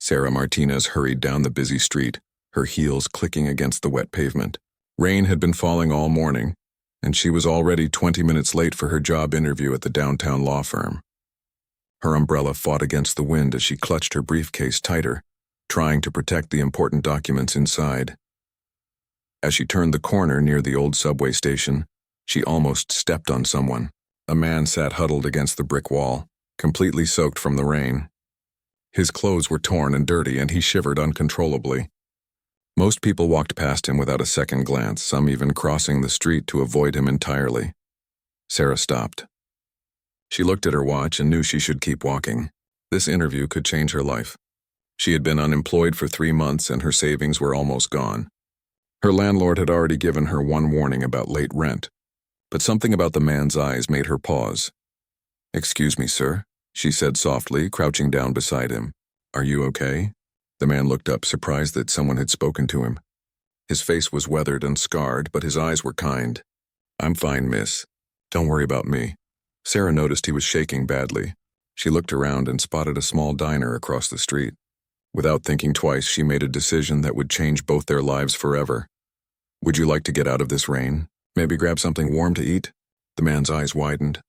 Sarah Martinez hurried down the busy street, her heels clicking against the wet pavement. Rain had been falling all morning, and she was already 20 minutes late for her job interview at the downtown law firm. Her umbrella fought against the wind as she clutched her briefcase tighter, trying to protect the important documents inside. As she turned the corner near the old subway station, she almost stepped on someone. A man sat huddled against the brick wall, completely soaked from the rain. His clothes were torn and dirty, and he shivered uncontrollably. Most people walked past him without a second glance, some even crossing the street to avoid him entirely. Sarah stopped. She looked at her watch and knew she should keep walking. This interview could change her life. She had been unemployed for 3 months and her savings were almost gone. Her landlord had already given her one warning about late rent, but something about the man's eyes made her pause. "Excuse me, sir," she said softly, crouching down beside him. "Are you okay?" The man looked up, surprised that someone had spoken to him. His face was weathered and scarred, but his eyes were kind. "I'm fine, miss. Don't worry about me." Sarah noticed he was shaking badly. She looked around and spotted a small diner across the street. Without thinking twice, she made a decision that would change both their lives forever. "Would you like to get out of this rain? Maybe grab something warm to eat?" The man's eyes widened.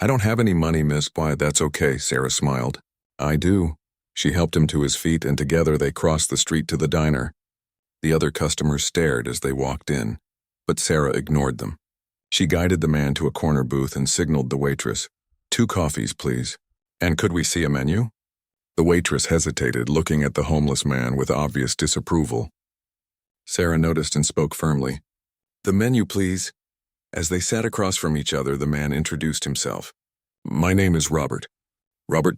I don't have any money, miss." "Why, that's okay," Sarah smiled. "I do." She helped him to his feet, and together they crossed the street to the diner. The other customers stared as they walked in, but Sarah ignored them. She guided the man to a corner booth and signaled the waitress, "2 coffees, please. And could we see a menu?" The waitress hesitated, looking at the homeless man with obvious disapproval. Sarah noticed and spoke firmly. "The menu, please." As they sat across from each other, the man introduced himself. "My name is Robert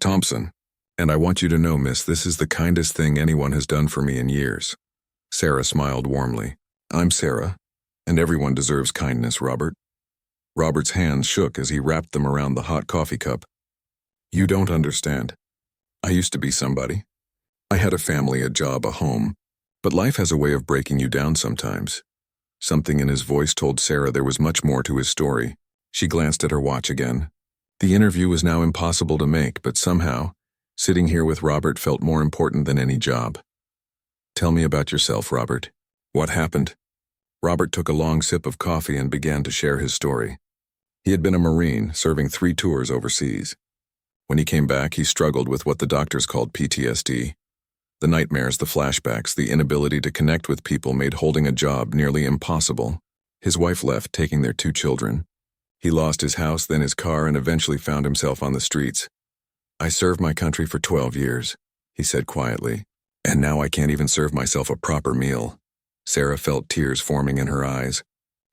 Thompson, and I want you to know, miss, this is the kindest thing anyone has done for me in years." Sarah smiled warmly. "I'm Sarah, and everyone deserves kindness, Robert." Robert's hands shook as he wrapped them around the hot coffee cup. "You don't understand. I used to be somebody. I had a family, a job, a home, but life has a way of breaking you down sometimes." Something in his voice told Sarah there was much more to his story. She glanced at her watch again. The interview was now impossible to make, but somehow, sitting here with Robert felt more important than any job. "Tell me about yourself, Robert. What happened?" Robert took a long sip of coffee and began to share his story. He had been a Marine, serving 3 tours overseas. When he came back, he struggled with what the doctors called PTSD. The nightmares, the flashbacks, the inability to connect with people made holding a job nearly impossible. His wife left, taking their 2 children. He lost his house, then his car, and eventually found himself on the streets. "I served my country for 12 years, he said quietly, "and now I can't even serve myself a proper meal." Sarah felt tears forming in her eyes.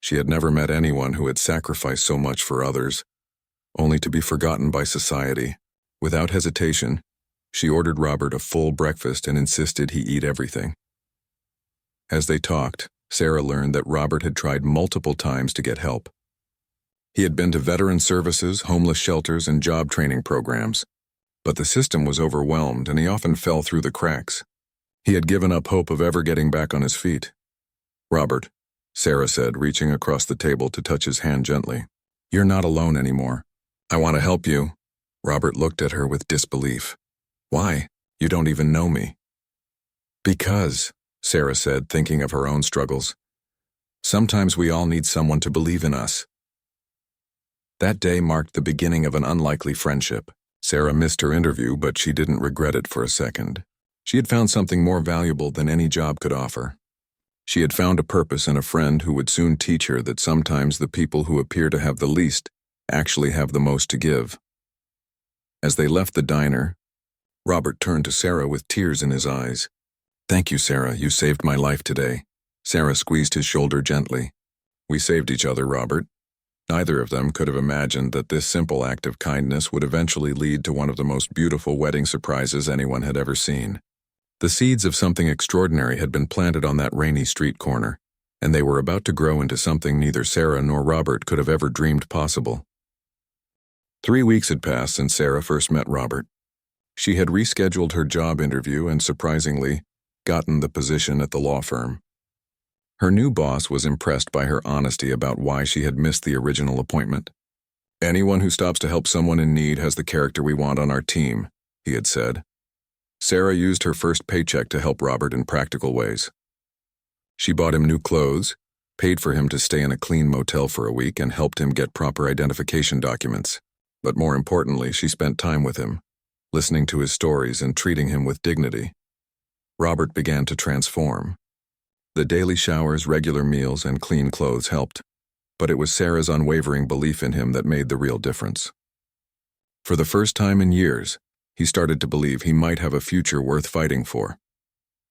She had never met anyone who had sacrificed so much for others, only to be forgotten by society. Without hesitation, she ordered Robert a full breakfast and insisted he eat everything. As they talked, Sarah learned that Robert had tried multiple times to get help. He had been to veteran services, homeless shelters, and job training programs, but the system was overwhelmed and he often fell through the cracks. He had given up hope of ever getting back on his feet. "Robert," Sarah said, reaching across the table to touch his hand gently, "you're not alone anymore. I want to help you." Robert looked at her with disbelief. "Why? You don't even know me." "Because," Sarah said, thinking of her own struggles, "sometimes we all need someone to believe in us." That day marked the beginning of an unlikely friendship. Sarah missed her interview, but she didn't regret it for a second. She had found something more valuable than any job could offer. She had found a purpose and a friend who would soon teach her that sometimes the people who appear to have the least actually have the most to give. As they left the diner, Robert turned to Sarah with tears in his eyes. "Thank you, Sarah. You saved my life today." Sarah squeezed his shoulder gently. "We saved each other, Robert." Neither of them could have imagined that this simple act of kindness would eventually lead to one of the most beautiful wedding surprises anyone had ever seen. The seeds of something extraordinary had been planted on that rainy street corner, and they were about to grow into something neither Sarah nor Robert could have ever dreamed possible. 3 weeks had passed since Sarah first met Robert. She had rescheduled her job interview and, surprisingly, gotten the position at the law firm. Her new boss was impressed by her honesty about why she had missed the original appointment. "Anyone who stops to help someone in need has the character we want on our team," he had said. Sarah used her first paycheck to help Robert in practical ways. She bought him new clothes, paid for him to stay in a clean motel for a week, and helped him get proper identification documents. But more importantly, she spent time with him, listening to his stories and treating him with dignity. Robert began to transform. The daily showers, regular meals, and clean clothes helped, but it was Sarah's unwavering belief in him that made the real difference. For the first time in years, he started to believe he might have a future worth fighting for.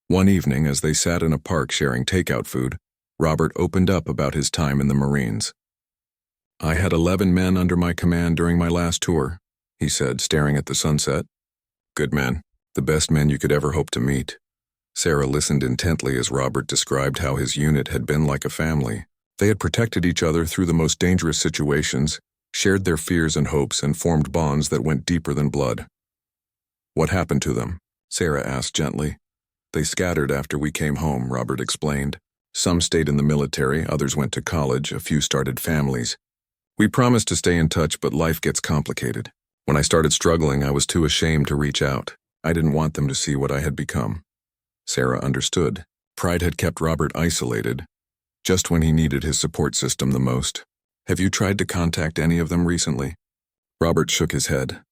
One evening, as they sat in a park sharing takeout food, Robert opened up about his time in the Marines. "I had 11 men under my command during my last tour," he said, staring at the sunset. "Good men, the best men you could ever hope to meet." Sarah listened intently as Robert described how his unit had been like a family. They had protected each other through the most dangerous situations, shared their fears and hopes, and formed bonds that went deeper than blood. "What happened to them?" Sarah asked gently. "They scattered after we came home," Robert explained. "Some stayed in the military, others went to college, a few started families. We promised to stay in touch, but life gets complicated. When I started struggling, I was too ashamed to reach out. I didn't want them to see what I had become." Sarah understood. Pride had kept Robert isolated, just when he needed his support system the most. "Have you tried to contact any of them recently?" Robert shook his head.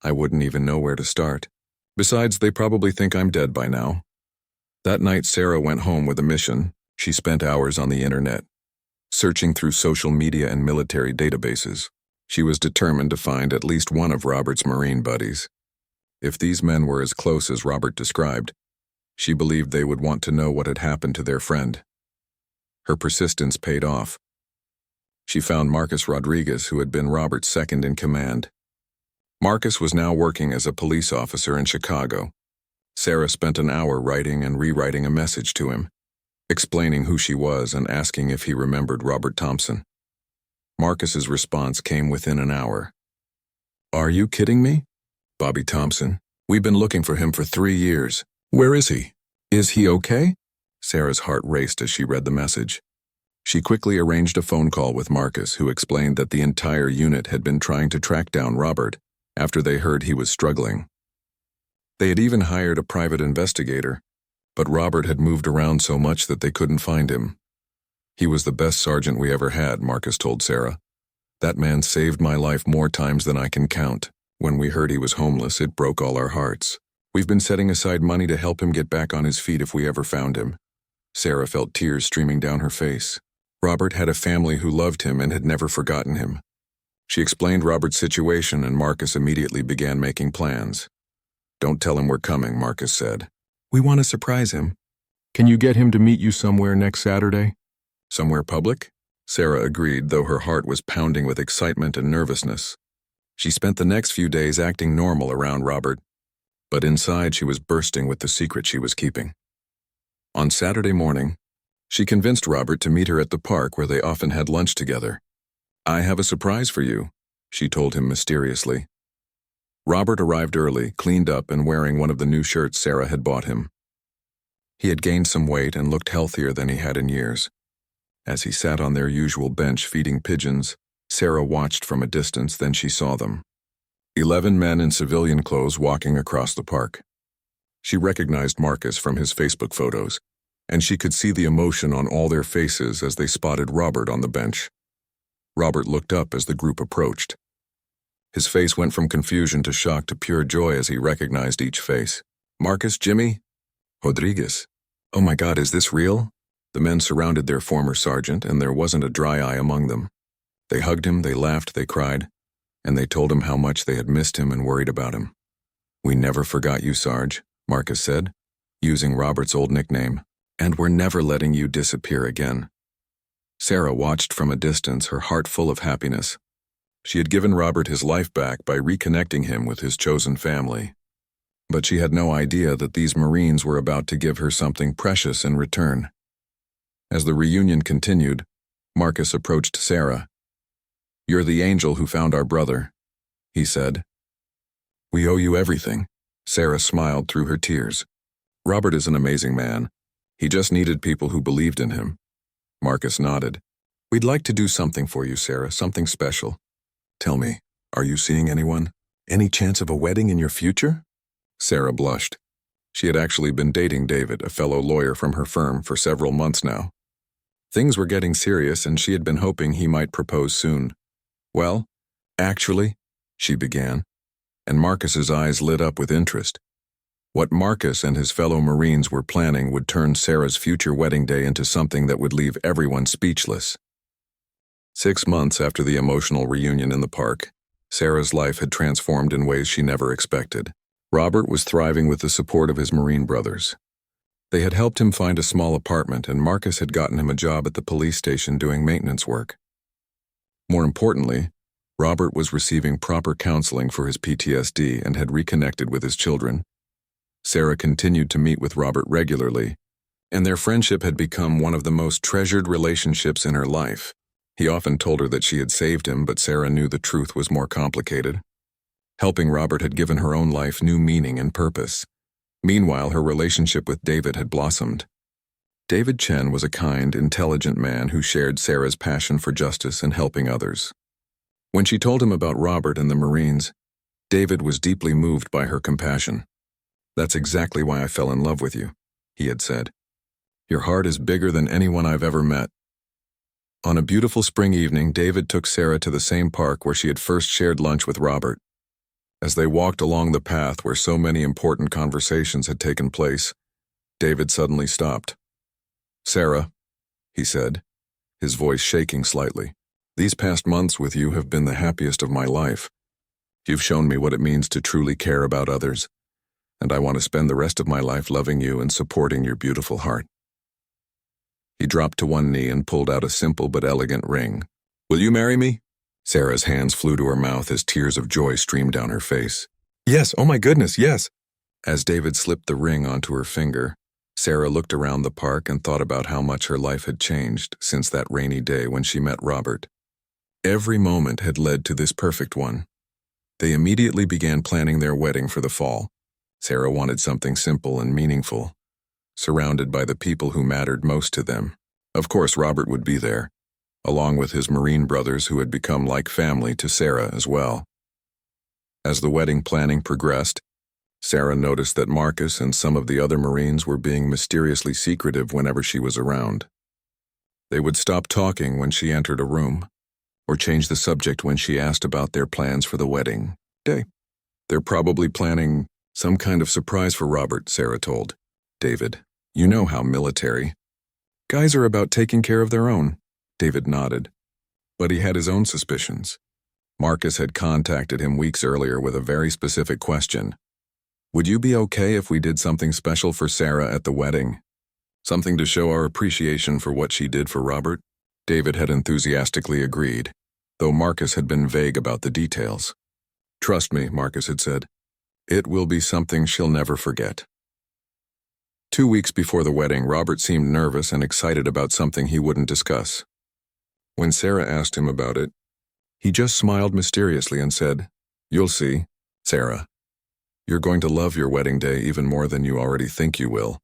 "I wouldn't even know where to start. Besides, they probably think I'm dead by now." That night, Sarah went home with a mission. She spent hours on the internet, searching through social media and military databases. She was determined to find at least one of Robert's Marine buddies. If these men were as close as Robert described, she believed they would want to know what had happened to their friend. Her persistence paid off. She found Marcus Rodriguez, who had been Robert's second in command. Marcus was now working as a police officer in Chicago. Sarah spent an hour writing and rewriting a message to him, explaining who she was and asking if he remembered Robert Thompson. Marcus's response came within an hour. "Are you kidding me? Bobby Thompson. We've been looking for him for 3 years. Where is he? Is he okay?" Sarah's heart raced as she read the message. She quickly arranged a phone call with Marcus, who explained that the entire unit had been trying to track down Robert after they heard he was struggling. They had even hired a private investigator, but Robert had moved around so much that they couldn't find him. "He was the best sergeant we ever had," Marcus told Sarah. "That man saved my life more times than I can count. When we heard he was homeless, it broke all our hearts. We've been setting aside money to help him get back on his feet if we ever found him." Sarah felt tears streaming down her face. Robert had a family who loved him and had never forgotten him. She explained Robert's situation, and Marcus immediately began making plans. "Don't tell him we're coming," Marcus said. "We want to surprise him." "Can you get him to meet you somewhere next Saturday?" "Somewhere public?" Sarah agreed, though her heart was pounding with excitement and nervousness. She spent the next few days acting normal around Robert, but inside she was bursting with the secret she was keeping. On Saturday morning, she convinced Robert to meet her at the park where they often had lunch together. "I have a surprise for you," she told him mysteriously. Robert arrived early, cleaned up, and wearing one of the new shirts Sarah had bought him. He had gained some weight and looked healthier than he had in years. As he sat on their usual bench feeding pigeons, Sarah watched from a distance, then she saw them. 11 men in civilian clothes walking across the park. She recognized Marcus from his Facebook photos, and she could see the emotion on all their faces as they spotted Robert on the bench. Robert looked up as the group approached. His face went from confusion to shock to pure joy as he recognized each face. "Marcus, Jimmy? Rodriguez. Oh my God, is this real?" The men surrounded their former sergeant, and there wasn't a dry eye among them. They hugged him, they laughed, they cried, and they told him how much they had missed him and worried about him. "We never forgot you, Sarge," Marcus said, using Robert's old nickname, "and we're never letting you disappear again." Sarah watched from a distance, her heart full of happiness. She had given Robert his life back by reconnecting him with his chosen family. But she had no idea that these Marines were about to give her something precious in return. As the reunion continued, Marcus approached Sarah. "You're the angel who found our brother," he said. "We owe you everything." Sarah smiled through her tears. "Robert is an amazing man. He just needed people who believed in him." Marcus nodded. "We'd like to do something for you, Sarah, something special. Tell me, are you seeing anyone? Any chance of a wedding in your future?" Sarah blushed. She had actually been dating David, a fellow lawyer from her firm, for several months now. Things were getting serious, and she had been hoping he might propose soon. "Well, actually," she began, and Marcus's eyes lit up with interest. What Marcus and his fellow Marines were planning would turn Sarah's future wedding day into something that would leave everyone speechless. 6 months after the emotional reunion in the park, Sarah's life had transformed in ways she never expected. Robert was thriving with the support of his Marine brothers. They had helped him find a small apartment, and Marcus had gotten him a job at the police station doing maintenance work. More importantly, Robert was receiving proper counseling for his PTSD and had reconnected with his children. Sarah continued to meet with Robert regularly, and their friendship had become one of the most treasured relationships in her life. He often told her that she had saved him, but Sarah knew the truth was more complicated. Helping Robert had given her own life new meaning and purpose. Meanwhile, her relationship with David had blossomed. David Chen was a kind, intelligent man who shared Sarah's passion for justice and helping others. When she told him about Robert and the Marines, David was deeply moved by her compassion. "That's exactly why I fell in love with you," he had said. "Your heart is bigger than anyone I've ever met." On a beautiful spring evening, David took Sarah to the same park where she had first shared lunch with Robert. As they walked along the path where so many important conversations had taken place, David suddenly stopped. "Sarah," he said, his voice shaking slightly, "these past months with you have been the happiest of my life. You've shown me what it means to truly care about others, and I want to spend the rest of my life loving you and supporting your beautiful heart." He dropped to one knee and pulled out a simple but elegant ring. "Will you marry me?" Sarah's hands flew to her mouth as tears of joy streamed down her face. "Yes, oh my goodness, yes!" As David slipped the ring onto her finger, Sarah looked around the park and thought about how much her life had changed since that rainy day when she met Robert. Every moment had led to this perfect one. They immediately began planning their wedding for the fall. Sarah wanted something simple and meaningful, surrounded by the people who mattered most to them. Of course, Robert would be there, along with his Marine brothers who had become like family to Sarah as well. As the wedding planning progressed, Sarah noticed that Marcus and some of the other Marines were being mysteriously secretive whenever she was around. They would stop talking when she entered a room, or change the subject when she asked about their plans for the wedding day. "They're probably planning some kind of surprise for Robert," Sarah told David. "You know how military. Guys are about taking care of their own." David nodded, but he had his own suspicions. Marcus had contacted him weeks earlier with a very specific question. "Would you be okay if we did something special for Sarah at the wedding? Something to show our appreciation for what she did for Robert?" David had enthusiastically agreed, though Marcus had been vague about the details. "Trust me," Marcus had said. "It will be something she'll never forget." 2 weeks before the wedding, Robert seemed nervous and excited about something he wouldn't discuss. When Sarah asked him about it, he just smiled mysteriously and said, "You'll see, Sarah. You're going to love your wedding day even more than you already think you will."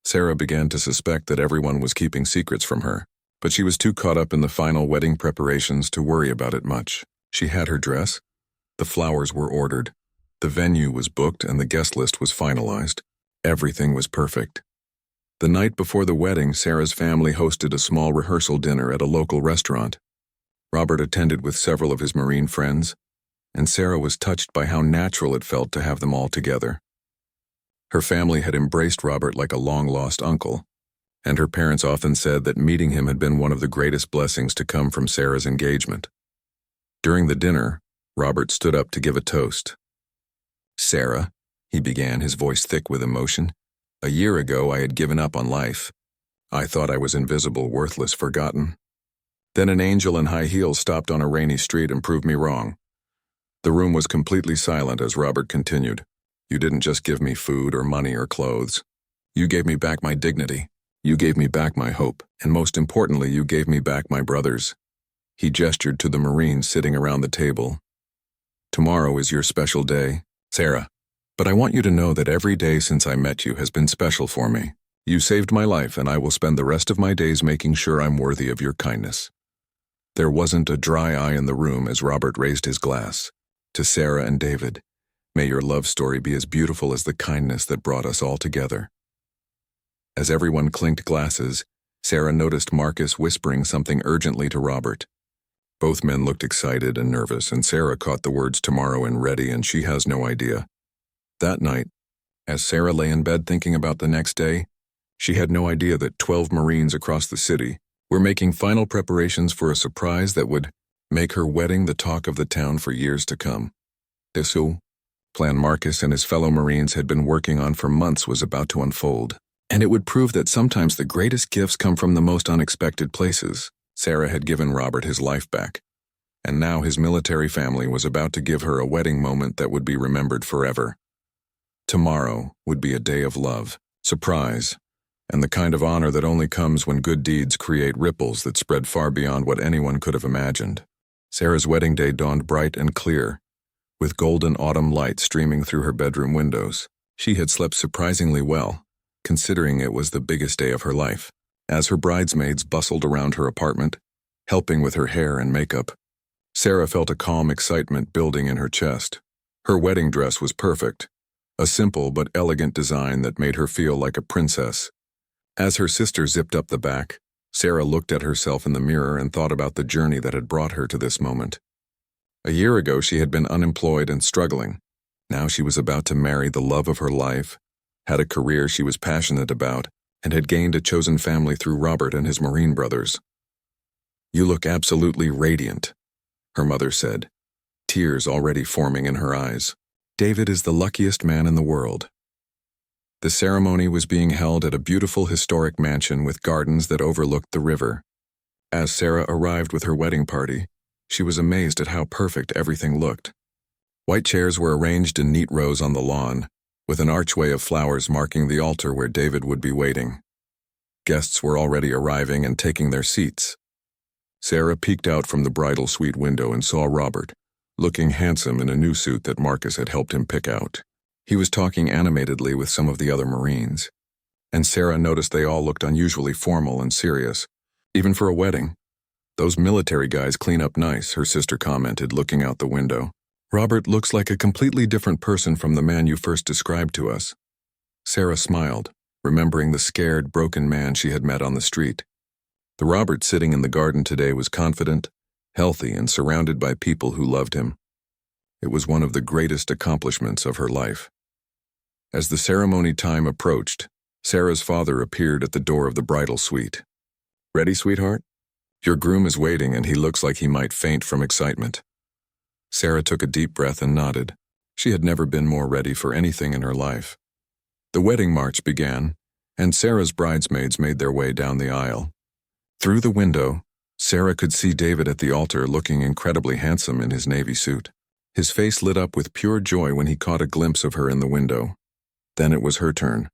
Sarah began to suspect that everyone was keeping secrets from her, but she was too caught up in the final wedding preparations to worry about it much. She had her dress, the flowers were ordered, the venue was booked, and the guest list was finalized. Everything was perfect. The night before the wedding, Sarah's family hosted a small rehearsal dinner at a local restaurant. Robert attended with several of his Marine friends, and Sarah was touched by how natural it felt to have them all together. Her family had embraced Robert like a long-lost uncle, and her parents often said that meeting him had been one of the greatest blessings to come from Sarah's engagement. During the dinner, Robert stood up to give a toast. "Sarah," he began, his voice thick with emotion, "a year ago I had given up on life. I thought I was invisible, worthless, forgotten. Then an angel in high heels stopped on a rainy street and proved me wrong." The room was completely silent as Robert continued. "You didn't just give me food or money or clothes. You gave me back my dignity. You gave me back my hope, and most importantly, you gave me back my brothers." He gestured to the Marines sitting around the table. "Tomorrow is your special day, Sarah. But I want you to know that every day since I met you has been special for me. You saved my life, and I will spend the rest of my days making sure I'm worthy of your kindness." There wasn't a dry eye in the room as Robert raised his glass, to Sarah and David, May your love story be as beautiful as the kindness that brought us all together. As everyone clinked glasses, Sarah noticed Marcus whispering something urgently to Robert. Both men looked excited and nervous, and Sarah caught the words tomorrow and ready, and she has no idea. That night, as Sarah lay in bed thinking about the next day, she had no idea that 12 Marines across the city were making final preparations for a surprise that would make her wedding the talk of the town for years to come. This plan Marcus and his fellow Marines had been working on for months was about to unfold, and it would prove that sometimes the greatest gifts come from the most unexpected places. Sarah had given Robert his life back, and now his military family was about to give her a wedding moment that would be remembered forever. Tomorrow would be a day of love, surprise, and the kind of honor that only comes when good deeds create ripples that spread far beyond what anyone could have imagined. Sarah's wedding day dawned bright and clear, with golden autumn light streaming through her bedroom windows. She had slept surprisingly well, considering it was the biggest day of her life. As her bridesmaids bustled around her apartment, helping with her hair and makeup, Sarah felt a calm excitement building in her chest. Her wedding dress was perfect, a simple but elegant design that made her feel like a princess. As her sister zipped up the back, Sarah looked at herself in the mirror and thought about the journey that had brought her to this moment. A year ago, she had been unemployed and struggling. Now she was about to marry the love of her life, had a career she was passionate about, and had gained a chosen family through Robert and his Marine brothers. "You look absolutely radiant," her mother said, tears already forming in her eyes. "David is the luckiest man in the world." The ceremony was being held at a beautiful historic mansion with gardens that overlooked the river. As Sarah arrived with her wedding party, she was amazed at how perfect everything looked. White chairs were arranged in neat rows on the lawn, with an archway of flowers marking the altar where David would be waiting. Guests were already arriving and taking their seats. Sarah peeked out from the bridal suite window and saw Robert, looking handsome in a new suit that Marcus had helped him pick out. He was talking animatedly with some of the other Marines, and Sarah noticed they all looked unusually formal and serious, even for a wedding. "Those military guys clean up nice," her sister commented, looking out the window. "Robert looks like a completely different person from the man you first described to us." Sarah smiled, remembering the scared, broken man she had met on the street. The Robert sitting in the garden today was confident, healthy, and surrounded by people who loved him. It was one of the greatest accomplishments of her life. As the ceremony time approached, Sarah's father appeared at the door of the bridal suite. "Ready, sweetheart? Your groom is waiting, and he looks like he might faint from excitement." Sarah took a deep breath and nodded. She had never been more ready for anything in her life. The wedding march began, and Sarah's bridesmaids made their way down the aisle. Through the window, Sarah could see David at the altar looking incredibly handsome in his navy suit. His face lit up with pure joy when he caught a glimpse of her in the window. Then it was her turn.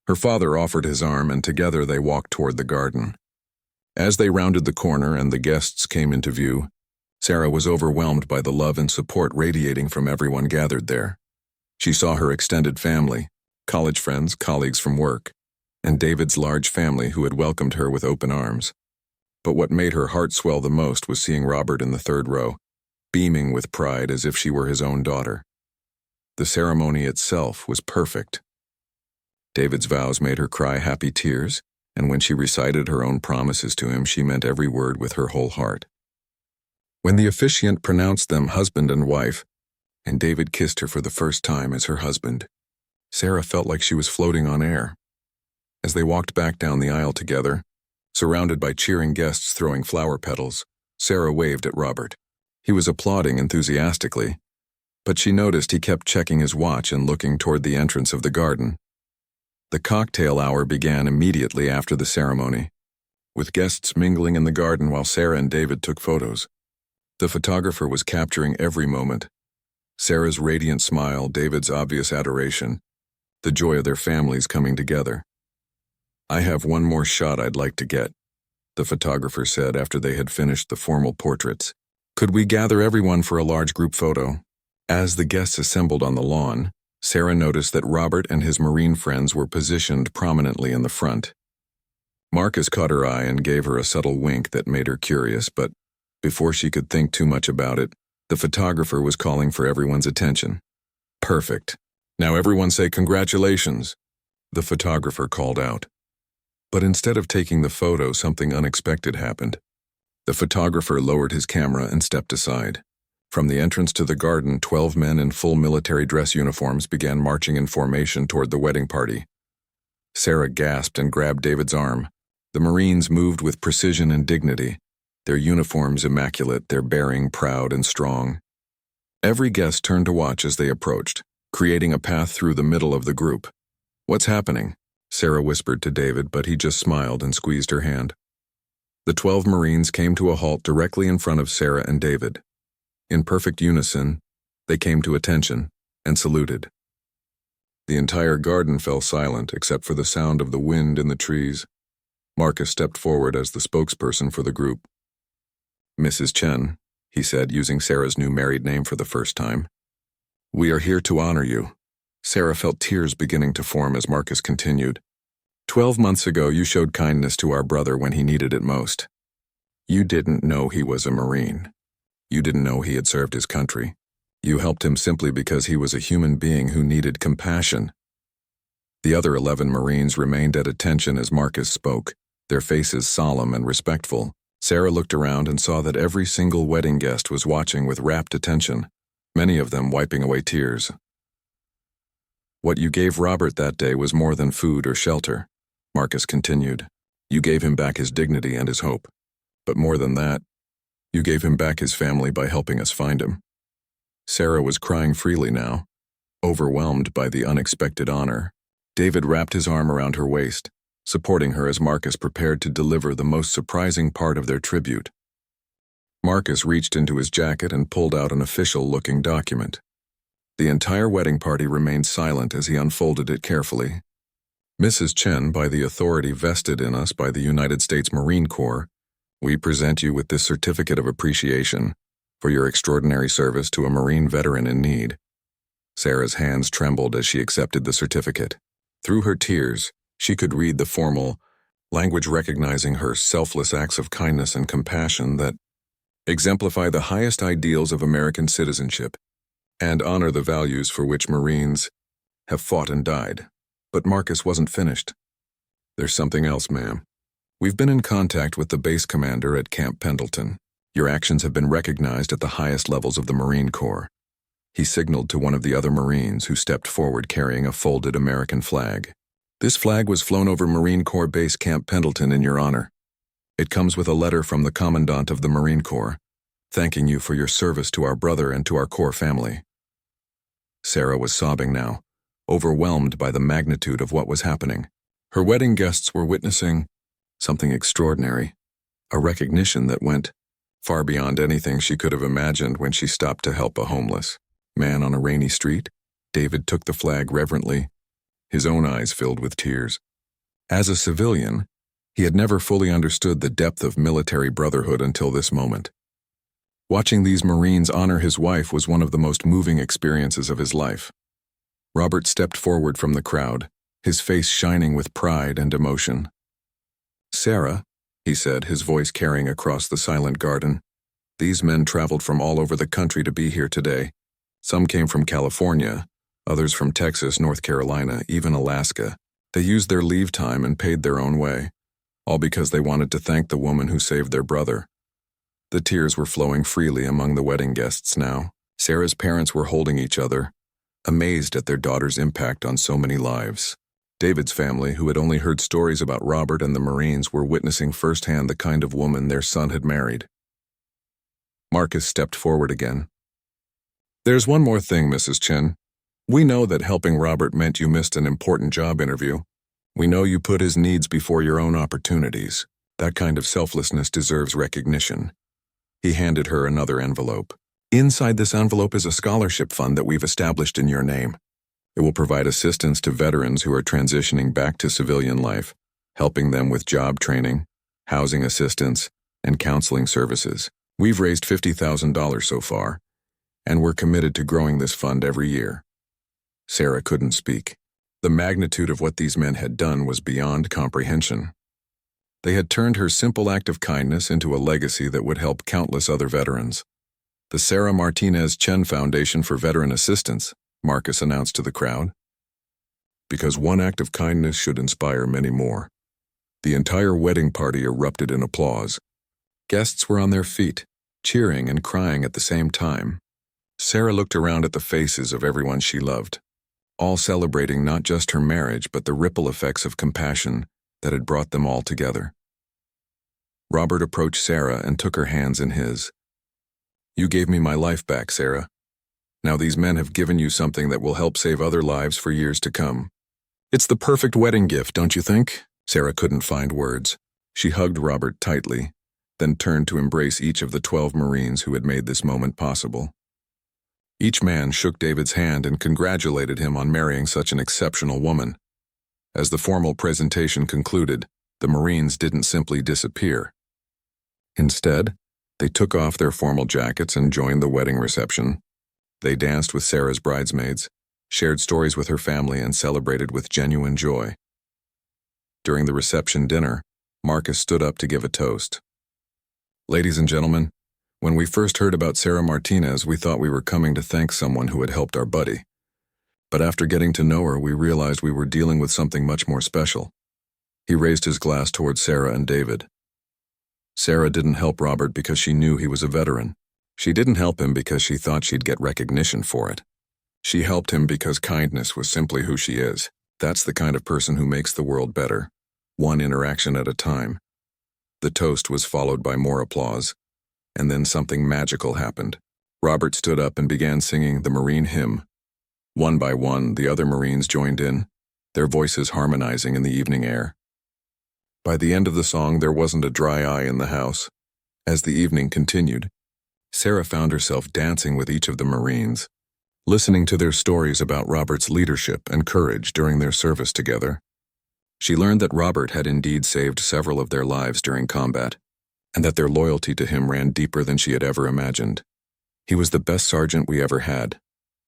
Her father offered his arm, and together they walked toward the garden. As they rounded the corner and the guests came into view, Sarah was overwhelmed by the love and support radiating from everyone gathered there. She saw her extended family, college friends, colleagues from work, and David's large family who had welcomed her with open arms. But what made her heart swell the most was seeing Robert in the third row, beaming with pride as if she were his own daughter. The ceremony itself was perfect. David's vows made her cry happy tears, and when she recited her own promises to him, she meant every word with her whole heart. When the officiant pronounced them husband and wife, and David kissed her for the first time as her husband, Sarah felt like she was floating on air. As they walked back down the aisle together, surrounded by cheering guests throwing flower petals, Sarah waved at Robert. He was applauding enthusiastically, but she noticed he kept checking his watch and looking toward the entrance of the garden. The cocktail hour began immediately after the ceremony, with guests mingling in the garden while Sarah and David took photos. The photographer was capturing every moment. Sarah's radiant smile, David's obvious adoration, the joy of their families coming together. "I have one more shot I'd like to get," the photographer said after they had finished the formal portraits. "Could we gather everyone for a large group photo?" As the guests assembled on the lawn, Sarah noticed that Robert and his Marine friends were positioned prominently in the front. Marcus caught her eye and gave her a subtle wink that made her curious, but before she could think too much about it, the photographer was calling for everyone's attention. Perfect. Now everyone say congratulations, the photographer called out. But instead of taking the photo, something unexpected happened. The photographer lowered his camera and stepped aside. From the entrance to the garden, 12 men in full military dress uniforms began marching in formation toward the wedding party. Sarah gasped and grabbed David's arm. The Marines moved with precision and dignity, their uniforms immaculate, their bearing proud and strong. Every guest turned to watch as they approached, creating a path through the middle of the group. "What's happening?" Sarah whispered to David, but he just smiled and squeezed her hand. The 12 Marines came to a halt directly in front of Sarah and David. In perfect unison, they came to attention and saluted. The entire garden fell silent except for the sound of the wind in the trees. Marcus stepped forward as the spokesperson for the group. "Mrs. Chen," he said, using Sarah's new married name for the first time, "we are here to honor you." Sarah felt tears beginning to form as Marcus continued. 12 months ago, you showed kindness to our brother when he needed it most. You didn't know he was a Marine. You didn't know he had served his country. You helped him simply because he was a human being who needed compassion." The other 11 Marines remained at attention as Marcus spoke, their faces solemn and respectful. Sarah looked around and saw that every single wedding guest was watching with rapt attention, many of them wiping away tears. "What you gave Robert that day was more than food or shelter," Marcus continued. "You gave him back his dignity and his hope. But more than that, you gave him back his family by helping us find him." Sarah was crying freely now, overwhelmed by the unexpected honor. David wrapped his arm around her waist, supporting her as Marcus prepared to deliver the most surprising part of their tribute. Marcus reached into his jacket and pulled out an official-looking document. The entire wedding party remained silent as he unfolded it carefully. "Mrs. Chen, by the authority vested in us by the United States Marine Corps, we present you with this certificate of appreciation for your extraordinary service to a Marine veteran in need." Sarah's hands trembled as she accepted the certificate. Through her tears, she could read the formal language recognizing her selfless acts of kindness and compassion that exemplify the highest ideals of American citizenship and honor the values for which Marines have fought and died. But Marcus wasn't finished. "There's something else, ma'am. We've been in contact with the base commander at Camp Pendleton. Your actions have been recognized at the highest levels of the Marine Corps." He signaled to one of the other Marines who stepped forward carrying a folded American flag. "This flag was flown over Marine Corps Base Camp Pendleton in your honor. It comes with a letter from the Commandant of the Marine Corps, thanking you for your service to our brother and to our Corps family." Sarah was sobbing now, overwhelmed by the magnitude of what was happening. Her wedding guests were witnessing something extraordinary, a recognition that went far beyond anything she could have imagined when she stopped to help a homeless man on a rainy street. David took the flag reverently, his own eyes filled with tears. As a civilian, he had never fully understood the depth of military brotherhood until this moment. Watching these Marines honor his wife was one of the most moving experiences of his life. Robert stepped forward from the crowd, his face shining with pride and emotion. "Sarah," he said, his voice carrying across the silent garden, "these men traveled from all over the country to be here today. Some came from California, others from Texas, North Carolina, even Alaska. They used their leave time and paid their own way, all because they wanted to thank the woman who saved their brother." The tears were flowing freely among the wedding guests now. Sarah's parents were holding each other, amazed at their daughter's impact on so many lives. David's family, who had only heard stories about Robert and the Marines, were witnessing firsthand the kind of woman their son had married. Marcus stepped forward again. "There's one more thing, Mrs. Chen. We know that helping Robert meant you missed an important job interview. We know you put his needs before your own opportunities. That kind of selflessness deserves recognition." He handed her another envelope. "Inside this envelope is a scholarship fund that we've established in your name. It will provide assistance to veterans who are transitioning back to civilian life, helping them with job training, housing assistance, and counseling services. We've raised $50,000 so far, and we're committed to growing this fund every year." Sarah couldn't speak. The magnitude of what these men had done was beyond comprehension. They had turned her simple act of kindness into a legacy that would help countless other veterans. The Sarah Martinez Chen Foundation for Veteran Assistance, Marcus announced to the crowd. Because one act of kindness should inspire many more. The entire wedding party erupted in applause. Guests were on their feet, cheering and crying at the same time. Sarah looked around at the faces of everyone she loved, all celebrating not just her marriage but the ripple effects of compassion that had brought them all together. Robert approached Sarah and took her hands in his. "You gave me my life back, Sarah. Now these men have given you something that will help save other lives for years to come. It's the perfect wedding gift, don't you think?" Sarah couldn't find words. She hugged Robert tightly, then turned to embrace each of the 12 Marines who had made this moment possible. Each man shook David's hand and congratulated him on marrying such an exceptional woman. As the formal presentation concluded, the Marines didn't simply disappear. Instead, they took off their formal jackets and joined the wedding reception. They danced with Sarah's bridesmaids, shared stories with her family, and celebrated with genuine joy. During the reception dinner, Marcus stood up to give a toast. "Ladies and gentlemen, when we first heard about Sarah Martinez, we thought we were coming to thank someone who had helped our buddy. But after getting to know her, we realized we were dealing with something much more special." He raised his glass towards Sarah and David. Sarah didn't help Robert because she knew he was a veteran. She didn't help him because she thought she'd get recognition for it. She helped him because kindness was simply who she is. That's the kind of person who makes the world better, one interaction at a time. The toast was followed by more applause, and then something magical happened. Robert stood up and began singing the Marine hymn. One by one, the other Marines joined in, their voices harmonizing in the evening air. By the end of the song, there wasn't a dry eye in the house. As the evening continued, Sarah found herself dancing with each of the Marines, listening to their stories about Robert's leadership and courage during their service together. She learned that Robert had indeed saved several of their lives during combat, and that their loyalty to him ran deeper than she had ever imagined. "He was the best sergeant we ever had,"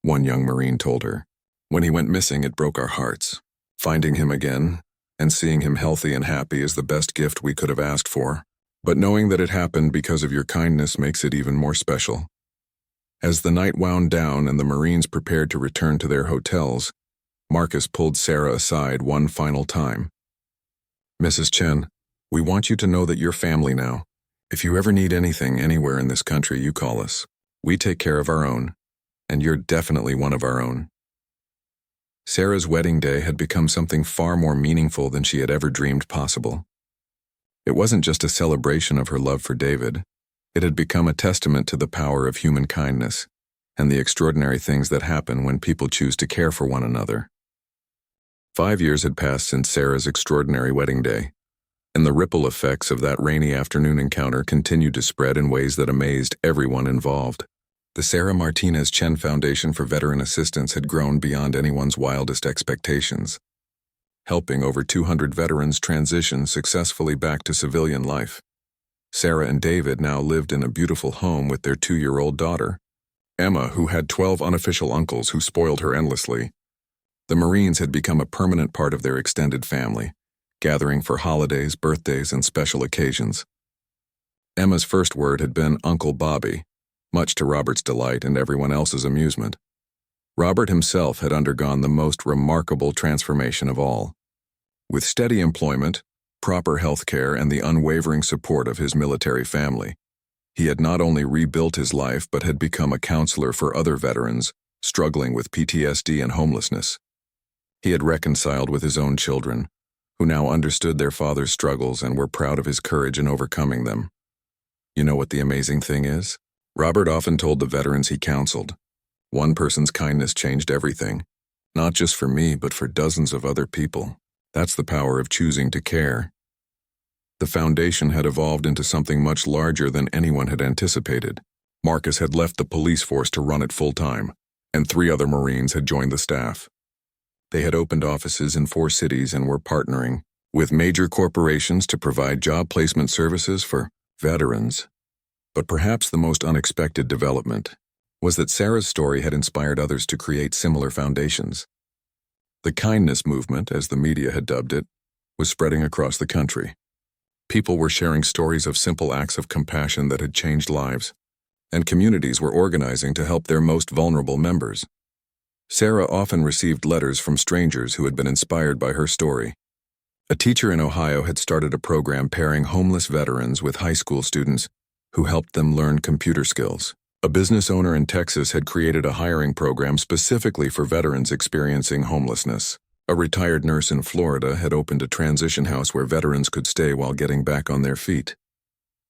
one young Marine told her. "When he went missing, it broke our hearts. Finding him again and seeing him healthy and happy is the best gift we could have asked for. But knowing that it happened because of your kindness makes it even more special." As the night wound down and the Marines prepared to return to their hotels, Marcus pulled Sarah aside one final time. "Mrs. Chen, we want you to know that you're family now. If you ever need anything anywhere in this country, you call us. We take care of our own, and you're definitely one of our own." Sarah's wedding day had become something far more meaningful than she had ever dreamed possible. It wasn't just a celebration of her love for David. It had become a testament to the power of human kindness and the extraordinary things that happen when people choose to care for one another. 5 years had passed since Sarah's extraordinary wedding day, and the ripple effects of that rainy afternoon encounter continued to spread in ways that amazed everyone involved. The Sarah Martinez Chen Foundation for Veteran Assistance had grown beyond anyone's wildest expectations, helping over 200 veterans transition successfully back to civilian life. Sarah and David now lived in a beautiful home with their 2-year-old daughter, Emma, who had 12 unofficial uncles who spoiled her endlessly. The Marines had become a permanent part of their extended family, gathering for holidays, birthdays, and special occasions. Emma's first word had been Uncle Bobby, much to Robert's delight and everyone else's amusement. Robert himself had undergone the most remarkable transformation of all. With steady employment, proper health care, and the unwavering support of his military family, he had not only rebuilt his life but had become a counselor for other veterans struggling with PTSD and homelessness. He had reconciled with his own children, who now understood their father's struggles and were proud of his courage in overcoming them. You know what the amazing thing is? Robert often told the veterans he counseled, "One person's kindness changed everything, not just for me, but for dozens of other people." That's the power of choosing to care. The foundation had evolved into something much larger than anyone had anticipated. Marcus had left the police force to run it full-time, and 3 other Marines had joined the staff. They had opened offices in 4 cities and were partnering with major corporations to provide job placement services for veterans. But perhaps the most unexpected development was that Sarah's story had inspired others to create similar foundations. The kindness movement, as the media had dubbed it, was spreading across the country. People were sharing stories of simple acts of compassion that had changed lives, and communities were organizing to help their most vulnerable members. Sarah often received letters from strangers who had been inspired by her story. A teacher in Ohio had started a program pairing homeless veterans with high school students who helped them learn computer skills. A business owner in Texas had created a hiring program specifically for veterans experiencing homelessness. A retired nurse in Florida had opened a transition house where veterans could stay while getting back on their feet.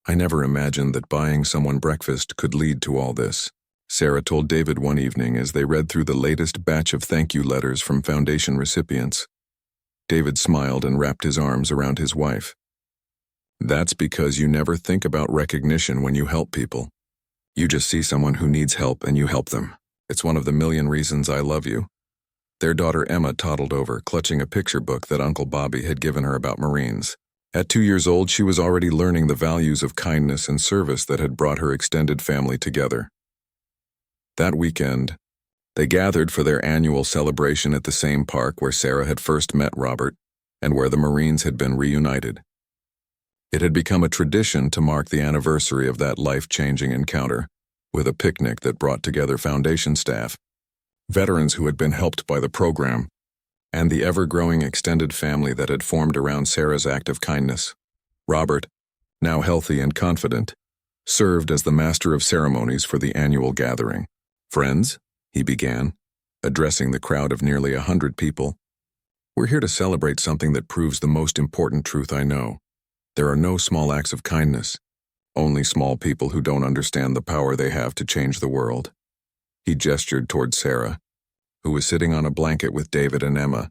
I never imagined that buying someone breakfast could lead to all this, Sarah told David one evening as they read through the latest batch of thank you letters from foundation recipients. David smiled and wrapped his arms around his wife. That's because you never think about recognition when you help people. You just see someone who needs help and you help them. It's one of the million reasons I love you. Their daughter Emma toddled over, clutching a picture book that Uncle Bobby had given her about Marines. At 2 years old, she was already learning the values of kindness and service that had brought her extended family together. That weekend, they gathered for their annual celebration at the same park where Sarah had first met Robert and where the Marines had been reunited. It had become a tradition to mark the anniversary of that life-changing encounter with a picnic that brought together foundation staff, veterans who had been helped by the program, and the ever-growing extended family that had formed around Sarah's act of kindness. Robert, now healthy and confident, served as the master of ceremonies for the annual gathering. "Friends," he began, addressing the crowd of nearly 100 people, "we're here to celebrate something that proves the most important truth I know. There are no small acts of kindness, only small people who don't understand the power they have to change the world." He gestured toward Sarah, who was sitting on a blanket with David and Emma.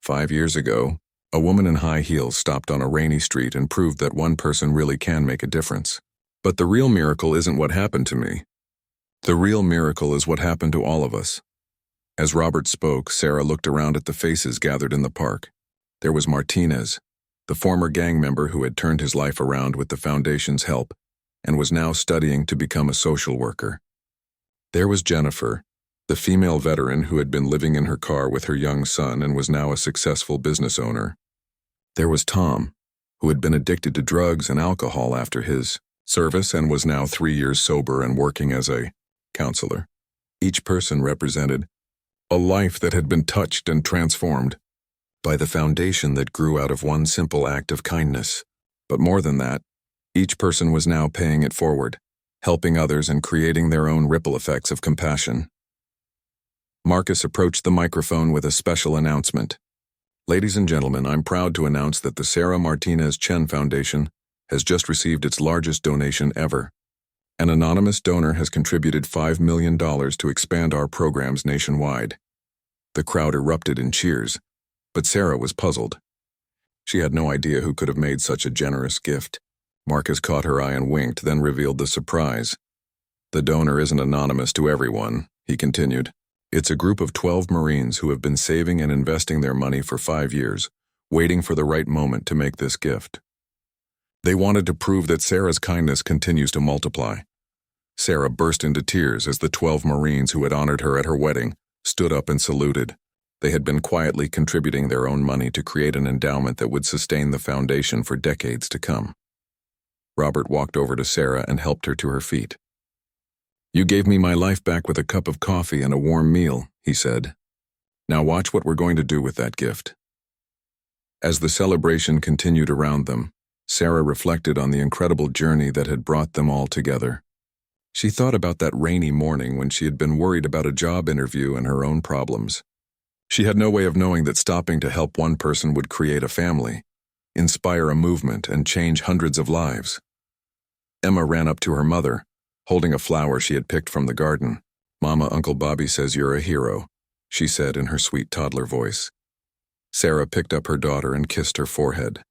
5 years ago, a woman in high heels stopped on a rainy street and proved that one person really can make a difference. But the real miracle isn't what happened to me. The real miracle is what happened to all of us. As Robert spoke, Sarah looked around at the faces gathered in the park. There was Martinez, the former gang member who had turned his life around with the foundation's help and was now studying to become a social worker. There was Jennifer, the female veteran who had been living in her car with her young son and was now a successful business owner. There was Tom, who had been addicted to drugs and alcohol after his service and was now 3 years sober and working as a counselor. Each person represented a life that had been touched and transformed by the foundation that grew out of one simple act of kindness. But more than that, each person was now paying it forward, helping others and creating their own ripple effects of compassion. Marcus approached the microphone with a special announcement. "Ladies and gentlemen, I'm proud to announce that the Sarah Martinez Chen Foundation has just received its largest donation ever. An anonymous donor has contributed $5 million to expand our programs nationwide." The crowd erupted in cheers, but Sarah was puzzled. She had no idea who could have made such a generous gift. Marcus caught her eye and winked, then revealed the surprise. "The donor isn't anonymous to everyone," he continued. "It's a group of 12 Marines who have been saving and investing their money for 5 years, waiting for the right moment to make this gift. They wanted to prove that Sarah's kindness continues to multiply." Sarah burst into tears as the 12 Marines who had honored her at her wedding stood up and saluted. They had been quietly contributing their own money to create an endowment that would sustain the foundation for decades to come. Robert walked over to Sarah and helped her to her feet. "You gave me my life back with a cup of coffee and a warm meal," he said. "Now watch what we're going to do with that gift." As the celebration continued around them, Sarah reflected on the incredible journey that had brought them all together. She thought about that rainy morning when she had been worried about a job interview and her own problems. She had no way of knowing that stopping to help one person would create a family, inspire a movement, and change hundreds of lives. Emma ran up to her mother, holding a flower she had picked from the garden. "Mama, Uncle Bobby says you're a hero," she said in her sweet toddler voice. Sarah picked up her daughter and kissed her forehead.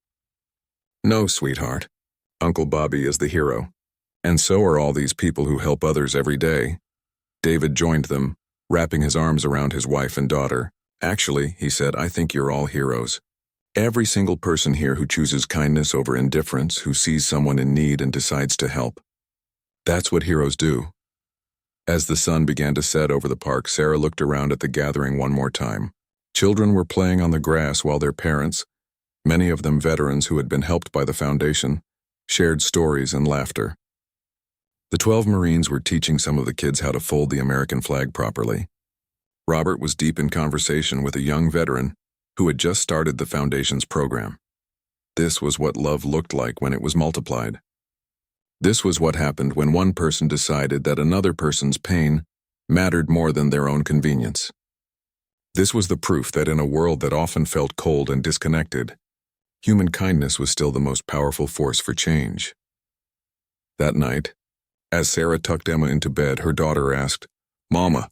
"No, sweetheart. Uncle Bobby is the hero. And so are all these people who help others every day." David joined them, wrapping his arms around his wife and daughter. "Actually," he said, "I think you're all heroes. Every single person here who chooses kindness over indifference, who sees someone in need and decides to help. That's what heroes do." As the sun began to set over the park, Sarah looked around at the gathering one more time. Children were playing on the grass while their parents, many of them veterans who had been helped by the foundation, shared stories and laughter. The 12 Marines were teaching some of the kids how to fold the American flag properly. Robert was deep in conversation with a young veteran who had just started the Foundation's program. This was what love looked like when it was multiplied. This was what happened when one person decided that another person's pain mattered more than their own convenience. This was the proof that in a world that often felt cold and disconnected, human kindness was still the most powerful force for change. That night, as Sarah tucked Emma into bed, her daughter asked, "Mama,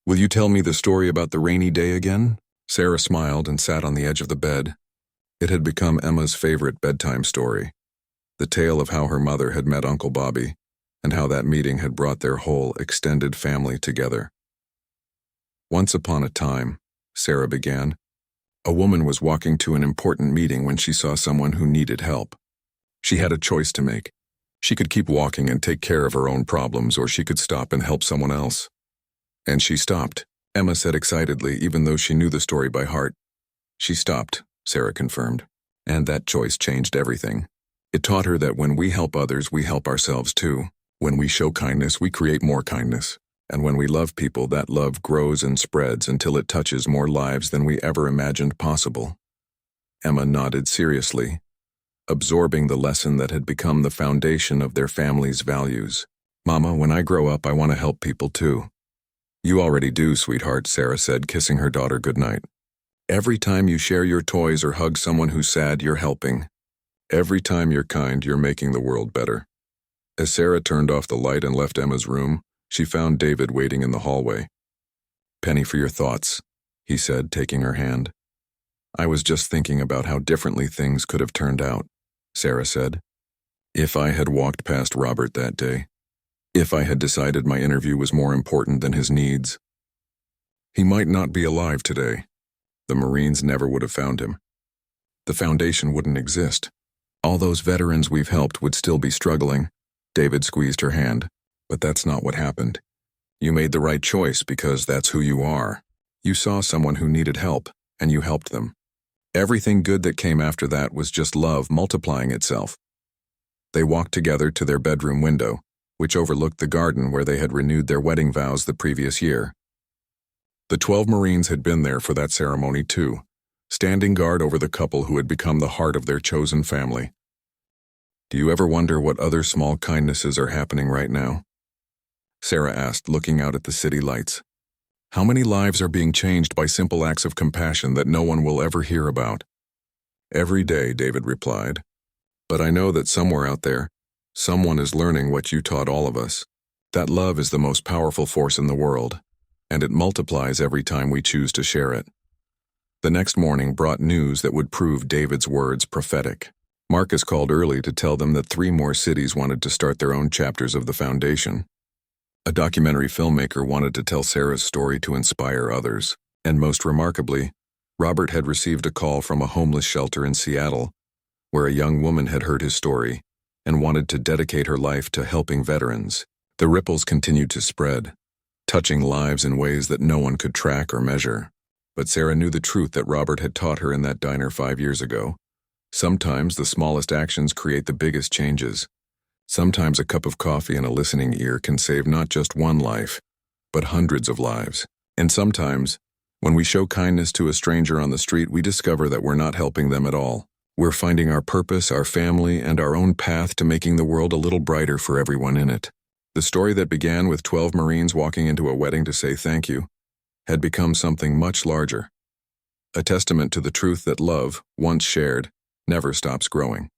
will you tell me the story about the rainy day again?" Sarah smiled and sat on the edge of the bed. It had become Emma's favorite bedtime story, the tale of how her mother had met Uncle Bobby and how that meeting had brought their whole extended family together. Once upon a time, Sarah began, a woman was walking to an important meeting when she saw someone who needed help. She had a choice to make. She could keep walking and take care of her own problems, or she could stop and help someone else. And she stopped, Emma said excitedly, even though she knew the story by heart. She stopped, Sarah confirmed, and that choice changed everything. It taught her that when we help others, we help ourselves too. When we show kindness, we create more kindness. And when we love people, that love grows and spreads until it touches more lives than we ever imagined possible. Emma nodded seriously, absorbing the lesson that had become the foundation of their family's values. "Mama, when I grow up, I want to help people too." "You already do, sweetheart," Sarah said, kissing her daughter goodnight. "Every time you share your toys or hug someone who's sad, you're helping. Every time you're kind, you're making the world better." As Sarah turned off the light and left Emma's room, she found David waiting in the hallway. "Penny, for your thoughts," he said, taking her hand. "I was just thinking about how differently things could have turned out," Sarah said. "If I had walked past Robert that day, if I had decided my interview was more important than his needs, he might not be alive today. The Marines never would have found him. The Foundation wouldn't exist. All those veterans we've helped would still be struggling." David squeezed her hand. "But that's not what happened. You made the right choice because that's who you are. You saw someone who needed help, and you helped them. Everything good that came after that was just love multiplying itself." They walked together to their bedroom window, which overlooked the garden where they had renewed their wedding vows the previous year. The 12 Marines had been there for that ceremony too, standing guard over the couple who had become the heart of their chosen family. "Do you ever wonder what other small kindnesses are happening right now?" Sarah asked, looking out at the city lights. "How many lives are being changed by simple acts of compassion that no one will ever hear about?" "Every day," David replied. "But I know that somewhere out there, someone is learning what you taught all of us. That love is the most powerful force in the world, and it multiplies every time we choose to share it." The next morning brought news that would prove David's words prophetic. Marcus called early to tell them that 3 more cities wanted to start their own chapters of the Foundation. A documentary filmmaker wanted to tell Sarah's story to inspire others, and most remarkably, Robert had received a call from a homeless shelter in Seattle, where a young woman had heard his story and wanted to dedicate her life to helping veterans. The ripples continued to spread, touching lives in ways that no one could track or measure. But Sarah knew the truth that Robert had taught her in that diner 5 years ago. Sometimes the smallest actions create the biggest changes. Sometimes a cup of coffee and a listening ear can save not just one life, but hundreds of lives. And sometimes, when we show kindness to a stranger on the street, we discover that we're not helping them at all. We're finding our purpose, our family, and our own path to making the world a little brighter for everyone in it. The story that began with 12 Marines walking into a wedding to say thank you had become something much larger. A testament to the truth that love, once shared, never stops growing.